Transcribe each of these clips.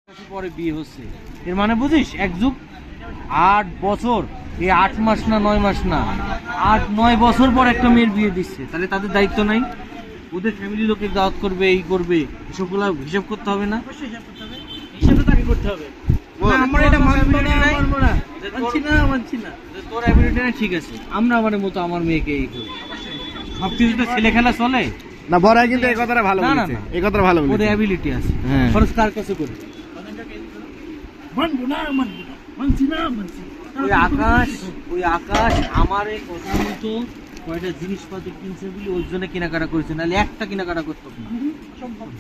পরে বিয়ে হচ্ছে, এর মানে বুঝিস এক যুগ 8 বছর, এই 8 মাস না 9 মাস না 8-9 বছর পর একটা মেয়ের বিয়ে দিচ্ছে, তাহলে তাদের দায়িত্ব নাই? ওদের ফ্যামিলি লোকের দাওয়াত করবে, এই করবে, এসবগুলো হিসাব করতে হবে না? অবশ্যই হিসাব করতে হবে, হিসাব তো তাকে করতে হবে। না আমরা এটা মানবো না, মানবো না, মানছি না। তোর অ্যাবিলিটি নাই, ঠিক আছে, আমরা আমাদের মতো আমার মেয়েকে এই করি, সবকিছু তো ছেলে খেলা চলে না। বড়াই কিন্তু এই কথাটা ভালো না, না, বলেছে, না। এই কথাটা ভালো ওদের বলেছে। অ্যাবিলিটি আছে, হ্যাঁ। খরচ কার কাছে করে? মানবো না, মানছি না। ওই আকাশ আমার এই কথা মতো কয়টা জিনিসপাতি কিনছে বলে ওর জন্য কেনাকাটা করেছে, নাহলে একটা কেনাকাটা করতো না।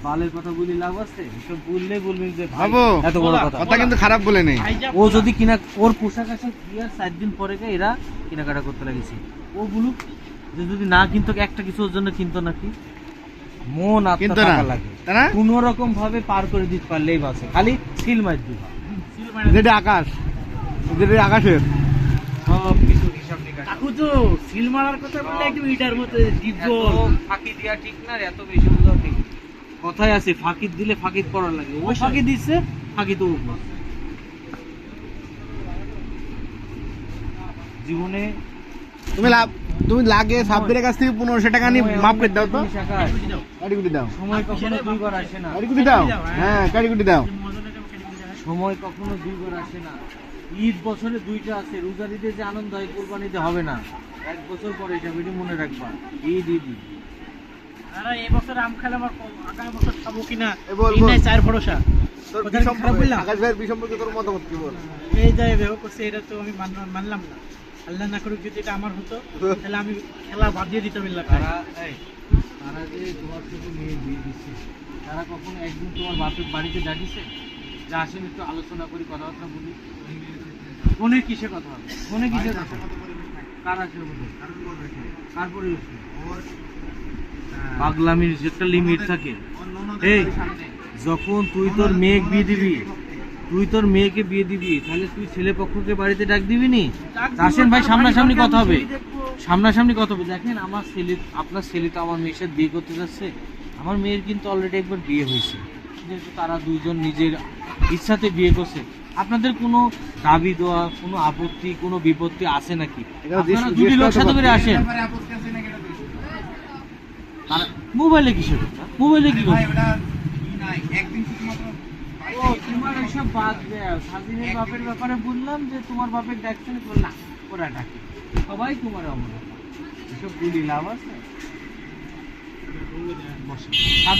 বালের কথা বলি লাভ আছে? এসব বললে বলবেন যে ভাই, বাবু, এত বড় কথা। কথা কিন্তু খারাপ বলে নেই। ও যদি কিনা ওর পোশাক আছে বিয়ার 4 দিন পরে এরা কেনাকাটা করতে লাগেছে, ও বলুক যে যদি না কিনতো একটা কিছু ওর জন্য কিনতো নাকি? মন কিন্তু আত্মা না, টাকা লাগে, তাই না? কোন রকম ভাবে পার করে দিতে পারলেই বাঁচে, খালি সিল মার দিবা। যেটা আকাশ, যেটা আকাশের সব কিছু হিসাব নিকাশ কাকু তো সিল মারার কথা বললে একদম ইটার মতো ডিপ এত ফাঁকি দিয়া ঠিক না, এত বেশি বোঝাও ঠিক না। কথাই আছে, ফাঁকি দিলে ফাঁকি পড়া লাগে, ও ফাঁকি দিচ্ছে, ফাঁকি তো ও করছে। জীবনে তুমি লাগে সাব্বিরের কাছ থেকে 1500 টাকা নিয়ে মাপ করে দাও তো। কাটিকুটি দাও, সময় কখনো দুইবার আসে না, কাটিকুটি দাও, হ্যাঁ কাটিকুটি দাও। সময় কখনো দুইবার আসে না। ঈদ বছরে 2টা আছে, রোজার ঈদে যে আনন্দ হয় কোরবানিতে হবে না, 1 বছর পরে এটা বেশি মনে রাখবা। ঈদ ঈদ ঈদ। আরে এই বছর আম খেলে আমার আগামী বছর খাবো কিনা এ বল, এই বল। নাই চার ভরসা। তোর কথা কি খারাপ বললাম? আকাশ ভাইয়ের বিসম্পর্কে তোর মতামত কি বল? এই যে ব্যবহার করছে এটা তো আমি মানলাম না। আল্লাহ না করুক যদি এটা আমার হতো তাহলে আমি খেলা বাদ দিয়ে দিতাম এলাকায়। তারা যে তোমার সাথে মেয়ে বিয়ে দিচ্ছে, তারা কখনো একদিন তোমার বাপের বাড়িতে ডাকিছে যে আসেন একটু আলোচনা করি, কথাবার্তা বলি? ফোনে কিসে কথা হবে? ফোনে কিসে কথা? কার আছে বলে? কার পরিবেশ? পাগলামির যে একটা লিমিট থাকে। এই যখন তুই তোর মেয়ে বিয়ে দিবি, তাহলে তুই ছেলে পক্ষকে বাড়িতে ডাক দিবি নি? আসেন ভাই, সামনাসামনি কথা হবে, দেখেন আমার ছেলে, আপনার ছেলে তো আমার মেয়ের সাথে বিয়ে করতে যাচ্ছে। আমার মেয়ের কিন্তু অলরেডি একবার বিয়ে হয়েছে, যেহেতু তারা দুইজন নিজের ইচ্ছাতে বিয়ে করছে। আপনাদের কোনো দাবি দেওয়া, কোনো আপত্তি, কোনো বিপত্তি আছে নাকি? আপনারা দুটি লোক সাথে করে আসেন। মোবাইলে কিসের কথা? মোবাইলে কি কথা? ও তোমার এসব বাদ দেয়। স্বাধীনের বাপের ব্যাপারে বললাম যে তোমার বাপের ডাকছেন, না ওরা ডাকে, সবাই তোমার অমর, এসব বলি লাভ আছে?